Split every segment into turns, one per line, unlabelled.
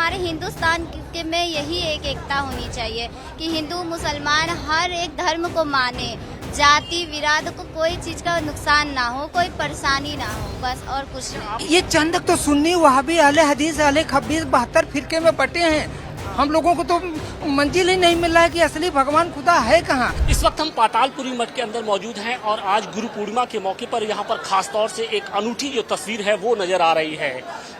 हमारे हिंदुस्तान में यही एक एकता होनी चाहिए कि हिंदू मुसलमान हर एक धर्म को माने, जाति विराद को कोई चीज का नुकसान ना हो, कोई परेशानी ना हो, बस और कुछ नहीं।
ये चंद तो सुन्नी वहाबी अहले हदीस अहले खबीस 72 फिरके में बटे हैं। हम लोगों को तो मंजिल ही नहीं मिल रहा है कि असली भगवान खुदा है कहाँ।
इस वक्त हम पातालपुरी मठ के अंदर मौजूद हैं और आज गुरु पूर्णिमा के मौके पर यहाँ पर खास तौर से एक अनूठी जो तस्वीर है वो नजर आ रही है।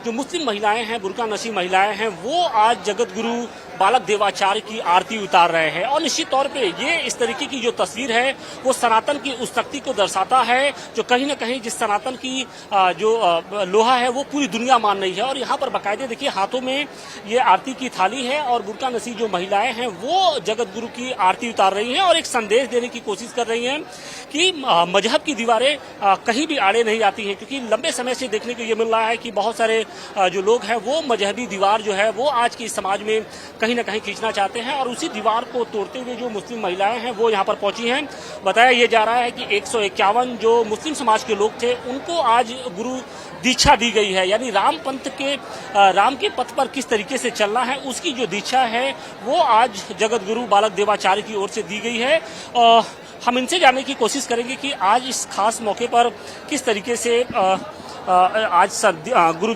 जो मुस्लिम महिलाएं हैं, बुर्का नशी महिलाएं हैं, वो आज जगत गुरु बालक देवाचार्य की आरती उतार रहे हैं और निश्चित तौर पे ये इस तरीके की जो तस्वीर है वो सनातन की उस शक्ति को दर्शाता है जो कहीं न कहीं जिस सनातन की जो लोहा है वो पूरी दुनिया मान रही है। और यहाँ पर बाकायदे देखिए हाथों में ये आरती की थाली है और बुर्का नसी जो महिलाएं हैं वो जगत गुरु की आरती उतार रही हैं और एक संदेश देने की कोशिश कर रही हैं कि मजहब की दीवारें कहीं भी आड़े नहीं आती हैं, क्योंकि लंबे समय से देखने को ये मिल रहा है कि बहुत सारे जो लोग हैं वो मजहबी दीवार जो है वो आज के समाज में कहीं ना कहीं खींचना चाहते हैं और उसी दीवार को तोड़ते हुए जो मुस्लिम महिलाएं हैं वो यहाँ पर पहुंची हैं। बताया ये जा रहा है कि 151 जो मुस्लिम समाज के लोग थे उनको आज गुरु दीक्षा दी गई है, यानी राम पंथ के राम के पथ पर किस तरीके से चलना है उसकी जो दीक्षा है वो आज जगत गुरु बालक देवाचार्य की ओर से दी गई है। हम इनसे जानने की कोशिश करेंगे कि आज इस खास मौके पर किस तरीके से आज गुरु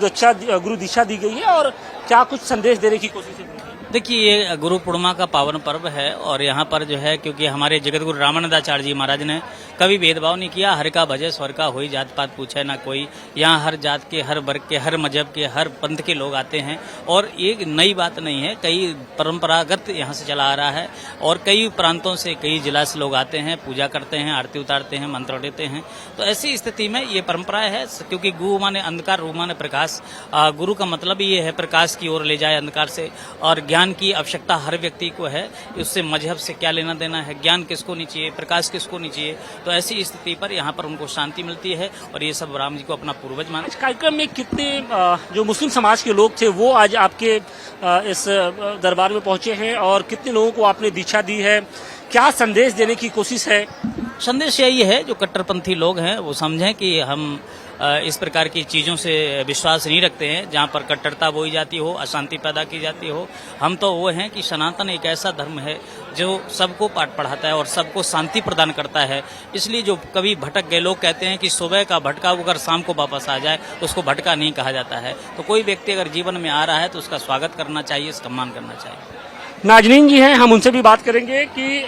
दीक्षा दी गई है और क्या कुछ संदेश देने की कोशिश है।
देखिए, ये गुरु पूर्णिमा का पावन पर्व है और यहाँ पर जो है क्योंकि हमारे जगत गुरु रामानंदाचार्य जी महाराज ने कभी भेदभाव नहीं किया, हर का भजे स्वर का होई, जात पात पूछे ना कोई। यहाँ हर जात के, हर वर्ग के, हर मजहब के, हर पंथ के लोग आते हैं और ये नई बात नहीं है, कई परंपरागत यहाँ से चला आ रहा है और कई प्रांतों से, कई जिला से लोग आते हैं, पूजा करते हैं, आरती उतारते हैं, मंत्र देते हैं। तो ऐसी स्थिति में ये परंपरा है क्योंकि गु माने अंधकार, रू माने प्रकाश। गुरु का मतलब ये है प्रकाश की ओर ले जाए अंधकार से, और ज्ञान की आवश्यकता हर व्यक्ति को है। उससे मजहब से क्या लेना देना है, ज्ञान किसको नहीं चाहिए, प्रकाश किसको नहीं चाहिए। तो ऐसी स्थिति पर यहाँ पर उनको शांति मिलती है और ये सब राम जी को अपना पूर्वज मान।
इस कार्यक्रम में कितने जो मुस्लिम समाज के लोग थे वो आज आपके इस दरबार में पहुंचे हैं और कितने लोगों को आपने दीक्षा दी है, क्या संदेश देने की कोशिश है?
संदेश यही है जो कट्टरपंथी लोग हैं वो समझें कि हम इस प्रकार की चीज़ों से विश्वास नहीं रखते हैं जहाँ पर कट्टरता बोई जाती हो, अशांति पैदा की जाती हो। हम तो वो हैं कि सनातन एक ऐसा धर्म है जो सबको पाठ पढ़ाता है और सबको शांति प्रदान करता है। इसलिए जो कभी भटक गए, लोग कहते हैं कि सुबह का भटका अगर शाम को वापस आ जाए तो उसको भटका नहीं कहा जाता है। तो कोई व्यक्ति अगर जीवन में आ रहा है तो उसका स्वागत करना चाहिए, सम्मान करना चाहिए।
नाजनीन जी हैं, हम उनसे भी बात करेंगे कि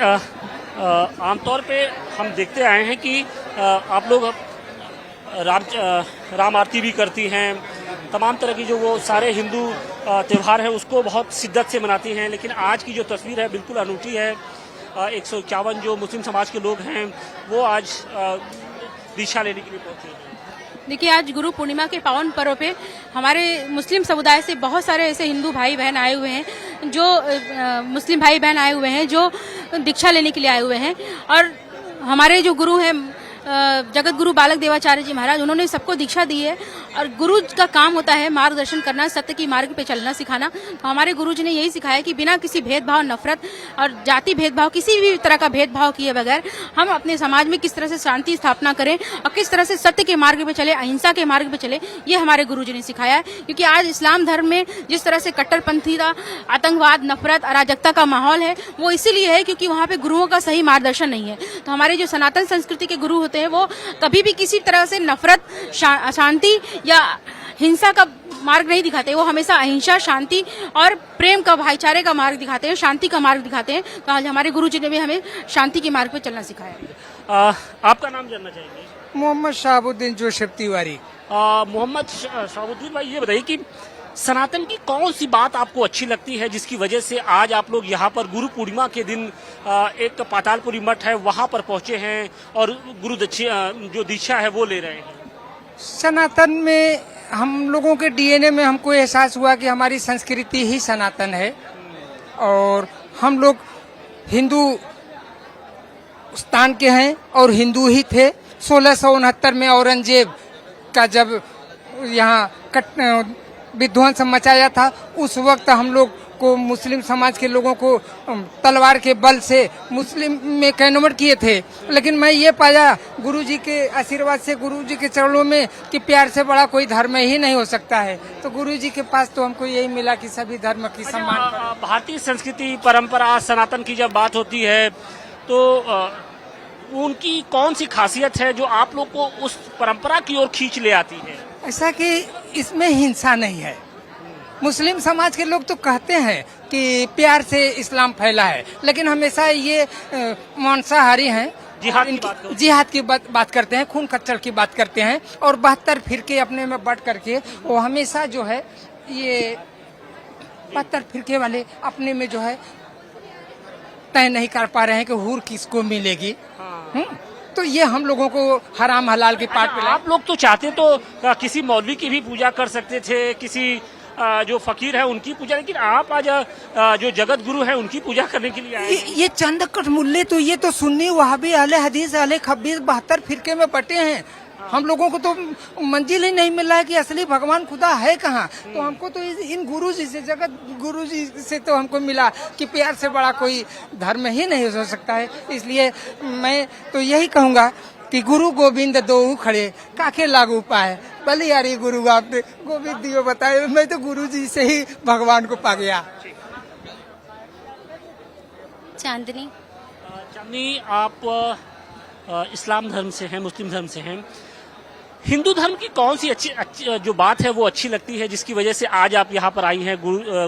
आमतौर पे हम देखते आए हैं कि आप लोग राम आरती भी करती हैं, तमाम तरह की जो वो सारे हिंदू त्यौहार हैं उसको बहुत शिद्दत से मनाती हैं, लेकिन आज की जो तस्वीर है बिल्कुल अनूठी है। 151 जो मुस्लिम समाज के लोग हैं वो आज दीक्षा लेने के लिए पहुंचे हैं।
देखिए, आज गुरु पूर्णिमा के पावन पर्व पे हमारे मुस्लिम समुदाय से बहुत सारे ऐसे हिंदू भाई बहन आए हुए हैं, जो मुस्लिम भाई बहन आए हुए हैं जो दीक्षा लेने के लिए आए हुए हैं। और हमारे जो गुरु हैं जगत गुरु बालक देवाचार्य जी महाराज, उन्होंने सबको दीक्षा दी है और गुरु का काम होता है मार्गदर्शन करना, सत्य की मार्ग पे चलना सिखाना। तो हमारे गुरु जी ने यही सिखाया कि बिना किसी भेदभाव, नफरत और जाति भेदभाव, किसी भी तरह का भेदभाव किए बगैर हम अपने समाज में किस तरह से शांति स्थापना करें और किस तरह से सत्य के मार्ग पे चले, अहिंसा के मार्ग पे चले, ये हमारे गुरु जी ने सिखाया है। क्योंकि आज इस्लाम धर्म में जिस तरह से कट्टरपंथीता, आतंकवाद, नफरत, अराजकता का माहौल है वो इसीलिए है क्योंकि वहाँ पे गुरुओं का सही मार्गदर्शन नहीं है। तो हमारे जो सनातन संस्कृति के गुरु हैं वो कभी भी किसी तरह से नफरत, अशांति या हिंसा का मार्ग नहीं दिखाते। वो हमेशा अहिंसा, शांति और प्रेम का, भाईचारे का मार्ग दिखाते हैं, शांति का मार्ग दिखाते हैं। तो आज हमारे गुरु जी ने भी हमें शांति के मार्ग पर चलना सिखाया।
आपका नाम जानना चाहेंगे?
मोहम्मद शाहबुद्दीन जोसेफ तिवारी।
मोहम्मद शाहबुद्दीन भाई, ये बताइए कि सनातन की कौन सी बात आपको अच्छी लगती है जिसकी वजह से आज आप लोग यहाँ पर गुरु पूर्णिमा के दिन एक पातालपुरी मठ है वहाँ पर पहुँचे हैं और गुरु जो दीक्षा है वो ले रहे हैं?
सनातन में हम लोगों के डीएनए में हमको एहसास हुआ कि हमारी संस्कृति ही सनातन है और हम लोग हिंदू स्थान के हैं और हिंदू ही थे। 1669 में औरंगजेब का जब यहाँ विध्वंस मचाया था उस वक्त हम लोग को मुस्लिम समाज के लोगों को तलवार के बल से मुस्लिम में कन्वर्ट किए थे, लेकिन मैं ये पाया गुरुजी के आशीर्वाद से, गुरुजी के चरणों में, कि प्यार से बड़ा कोई धर्म ही नहीं हो सकता है। तो गुरुजी के पास तो हमको यही मिला कि सभी धर्म की सम्मान करें।
भारतीय संस्कृति, परंपरा, सनातन की जब बात होती है तो उनकी कौन सी खासियत है जो आप लोग को उस परंपरा की ओर खींच ले आती है?
ऐसा कि इसमें हिंसा नहीं है। मुस्लिम समाज के लोग तो कहते हैं कि प्यार से इस्लाम फैला है, लेकिन हमेशा ये मांसाहारी हैं, जिहाद की बात करते हैं, खून खच्चर की बात करते हैं, और 72 फिरके अपने में बट करके वो हमेशा जो है ये 72 फिरके वाले अपने में जो है तय नहीं कर पा रहे हैं कि हूर किसको मिलेगी। तो ये हम लोगों को हराम हलाल की पाठ पे
आप लोग तो चाहते तो किसी मौलवी की भी पूजा कर सकते थे, किसी जो फकीर है उनकी पूजा, लेकिन आप आज जो जगत गुरु है उनकी पूजा करने के लिए आए हैं।
ये चंद कठमुल्ले तो ये तो सुन्नी वहाबी अहले हदीस अहले खब्बीस 72 फिरके में बटे हैं। हम लोगों को तो मंजिल ही नहीं मिल रहा है कि असली भगवान खुदा है कहाँ। तो हमको तो इन गुरु जी से, जगत गुरु जी से तो हमको मिला कि प्यार से बड़ा कोई धर्म ही नहीं हो सकता है। इसलिए मैं तो यही कहूँगा कि गुरु गोविंद दो खड़े काके लागू पाए, बलियारी गुरु आपने गोविंद दियो बताए। मैं तो गुरु जी से ही भगवान को पा गया।
चांदनी।
चांदनी, आप इस्लाम धर्म से हैं, मुस्लिम धर्म से हैं, हिंदू धर्म की कौन सी अच्छी जो बात है वो अच्छी लगती है जिसकी वजह से आज आप यहाँ पर आई हैं?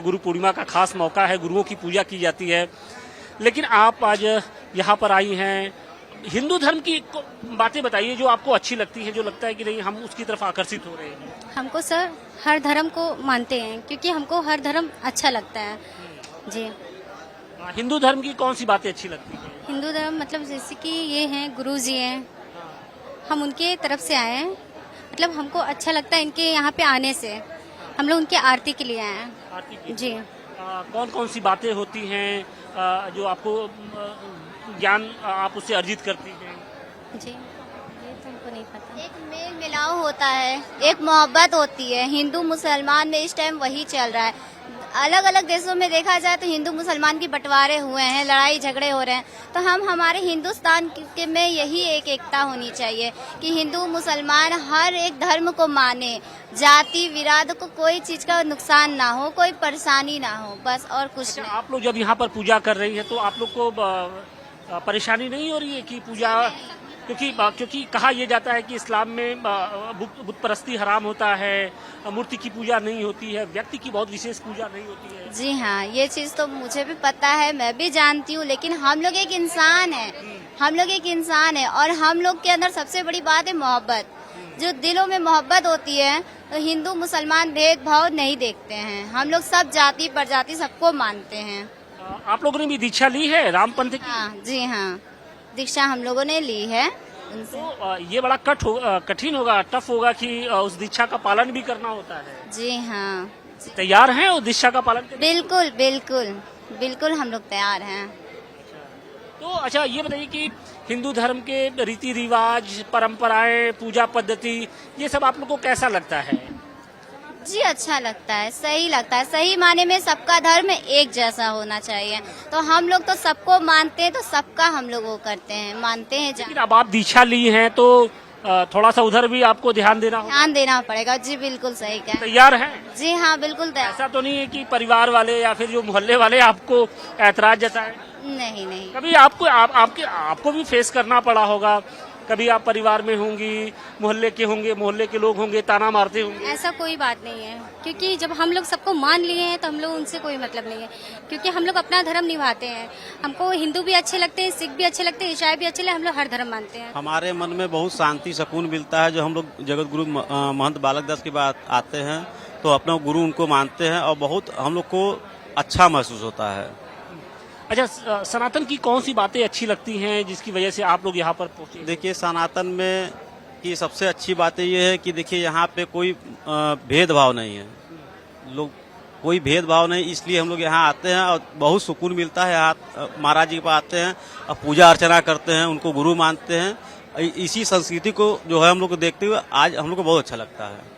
गुरु पूर्णिमा का खास मौका है, गुरुओं की पूजा की जाती है, लेकिन आप आज यहाँ पर आई हैं। हिंदू धर्म की बातें बताइए जो आपको अच्छी लगती है, जो लगता है कि नहीं हम उसकी तरफ आकर्षित हो रहे हैं।
हमको सर हर धर्म को मानते हैं क्योंकि हमको हर धर्म अच्छा लगता है जी।
हिंदू धर्म की कौन सी बातें अच्छी लगती है?
हिंदू धर्म मतलब जैसे कि ये हैं गुरु जी हैं, हम उनके तरफ से आए हैं, मतलब हमको अच्छा लगता है इनके यहाँ पे आने से। हम लोग उनके आरती के लिए आए हैं।
आरती के
जी।
कौन कौन सी बातें होती हैं जो आपको ज्ञान आप उससे अर्जित करती हैं?
जी ये तो हमको नहीं पता। एक मेल मिलाव होता है, एक मोहब्बत होती है। हिंदू मुसलमान में इस टाइम वही चल रहा है। अलग अलग देशों में देखा जाए तो हिंदू मुसलमान की बंटवारे हुए हैं, लड़ाई झगड़े हो रहे हैं। तो हम हमारे हिंदुस्तान के में यही एक एकता होनी चाहिए कि हिंदू मुसलमान हर एक धर्म को माने, जाति विराद को कोई चीज का नुकसान ना हो, कोई परेशानी ना हो, बस और कुछ नहीं।
आप लोग जब यहाँ पर पूजा कर रही है तो आप लोग को परेशानी नहीं हो रही है कि पूजा, क्योंकि कहा यह जाता है कि इस्लाम में बुत परस्ती हराम होता है, मूर्ति की पूजा नहीं होती है, व्यक्ति की बहुत विशेष पूजा नहीं होती है।
जी हाँ, ये चीज तो मुझे भी पता है, मैं भी जानती हूँ, लेकिन हम लोग एक इंसान है, हम लोग एक इंसान है, और हम लोग के अंदर सबसे बड़ी बात है मोहब्बत। जो दिलों में मोहब्बत होती है तो हिंदू मुसलमान भेदभाव नहीं देखते हैं। हम लोग सब जाति प्रजाति सबको मानते हैं।
आप लोगों ने भी दीक्षा ली है रामपंथ की?
हाँ जी हाँ, दीक्षा हम लोगों ने ली है उनसे।
तो ये बड़ा कठिन होगा, टफ होगा कि उस दीक्षा का पालन भी करना होता है।
जी हाँ।
तैयार हैं उस दीक्षा का पालन करने?
बिल्कुल बिल्कुल बिल्कुल हम लोग तैयार हैं।
तो अच्छा ये बताइए कि हिंदू धर्म के रीति रिवाज, परंपराएं, पूजा पद्धति, ये सब आप लोग को कैसा लगता है?
जी अच्छा लगता है, सही लगता है। सही माने में सबका धर्म एक जैसा होना चाहिए। तो हम लोग तो सबको मानते हैं, तो सबका हम लोग वो करते हैं, मानते हैं।
लेकिन अब आप दीक्षा ली हैं तो थोड़ा सा उधर भी आपको ध्यान देना होगा।
ध्यान देना पड़ेगा। जी बिल्कुल सही कहा।
तैयार हैं?
जी हाँ बिल्कुल तैयार।
ऐसा तो नहीं है कि परिवार वाले या फिर जो मोहल्ले वाले आपको ऐतराज जताए?
नहीं नहीं।
कभी आपको भी फेस करना पड़ा होगा, कभी आप परिवार में होंगी, मोहल्ले के होंगे, मोहल्ले के लोग होंगे, ताना मारते होंगे।
ऐसा कोई बात नहीं है, क्योंकि जब हम लोग सबको मान लिए हैं तो हम लोग उनसे कोई मतलब नहीं है, क्योंकि हम लोग अपना धर्म निभाते हैं। हमको हिंदू भी अच्छे लगते हैं, सिख भी अच्छे लगते हैं, ईसाई भी अच्छे लगते हैं। हम लोग हर धर्म मानते हैं।
हमारे मन में बहुत शांति सुकून मिलता है। जो हम लोग जगत गुरु महंत बालक दास की बात आते हैं तो अपना गुरु उनको मानते हैं और बहुत हम लोग को अच्छा महसूस होता है।
अच्छा, सनातन की कौन सी बातें अच्छी लगती हैं जिसकी वजह से आप लोग यहाँ पर पहुँचे?
देखिए, सनातन में की सबसे अच्छी बातें ये है कि देखिए यहाँ पे कोई भेदभाव नहीं है, लोग कोई भेदभाव नहीं, इसलिए हम लोग यहाँ आते हैं और बहुत सुकून मिलता है। यहाँ महाराज जी के पास आते हैं और पूजा अर्चना करते हैं, उनको गुरु मानते हैं। इसी संस्कृति को जो है हम लोग को देखते हुए आज हम लोग को बहुत अच्छा लगता है।